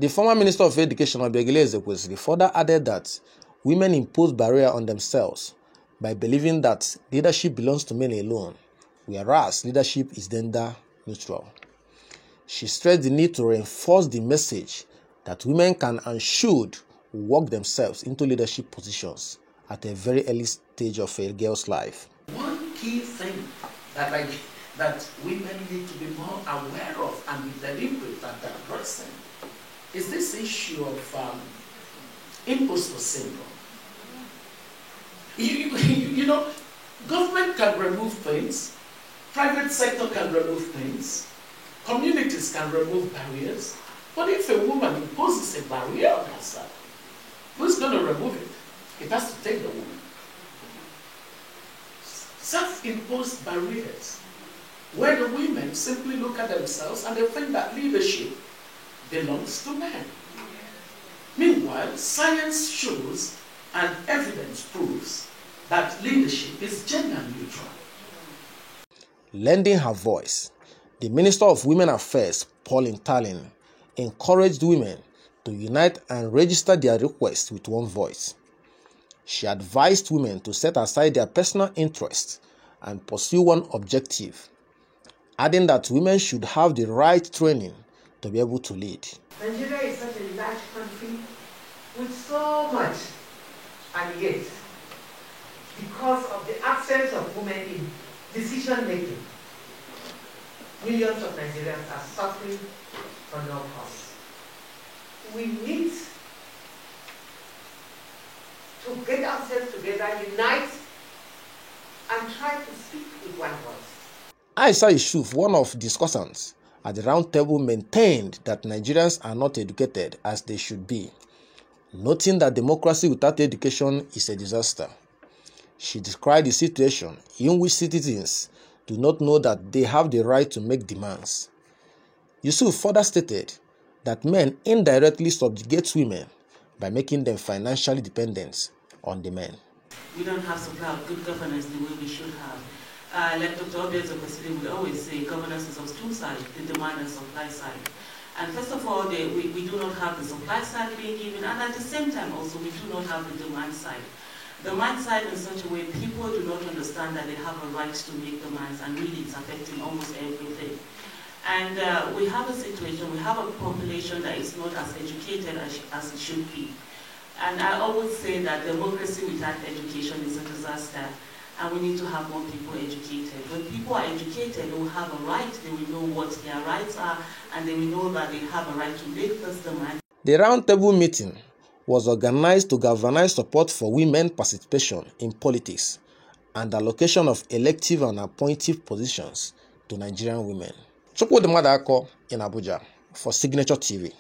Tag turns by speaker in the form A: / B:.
A: The former Minister of Education, Obiageli Ezekwesili, further added that women impose barrier on themselves by believing that leadership belongs to men alone, whereas leadership is gender neutral. She stressed the need to reinforce the message that women can and should work themselves into leadership positions at a very early stage of a girl's life.
B: One key thing that women need to be more aware of and be deliberate at addressing is this issue of imposter syndrome. You know, government can remove things, private sector can remove things, communities can remove barriers, but if a woman imposes a barrier on herself, who's going to remove it? It has to take the woman. Self-imposed barriers, where the women simply look at themselves and they think that leadership belongs to men. Meanwhile, science shows and evidence proves that leadership is gender neutral.
A: Lending her voice, the Minister of Women Affairs, Pauline Tallen, encouraged women to unite and register their requests with one voice. She advised women to set aside their personal interests and pursue one objective, adding that women should have the right training to be able to lead.
C: Nigeria is such a large country with so much, and yet, because of the absence of women in decision making, millions of Nigerians are suffering for no cause. We need to get ourselves together, unite, and try to speak with one voice.
A: Aisha Yusuf, one of discussants at the round table, maintained that Nigerians are not educated as they should be, noting that democracy without education is a disaster. She described the situation in which citizens do not know that they have the right to make demands. Yusuf further stated that men indirectly subjugate women by making them financially dependent on the men.
D: We don't have supply of good governance the way we should have. Like Dr. Obiageli Ezekwesili would always say, governance is of two sides, the demand and supply side. And first of all, we do not have the supply side being given, and at the same time also we do not have the demand side. The demand side in such a way people do not understand that they have a right to make demands, and really it's affecting almost everything. And we have a situation, we have a population that is not as educated as it should be. And I always say that democracy without education is a disaster, and we need to have more people educated. When people are educated, they will have a right, they will know what their rights are, and they will know that they have a right to make this demand.
A: The roundtable meeting was organized to galvanize support for women participation in politics and allocation of elective and appointive positions to Nigerian women. Chukwudi Madako in Abuja for Signature TV.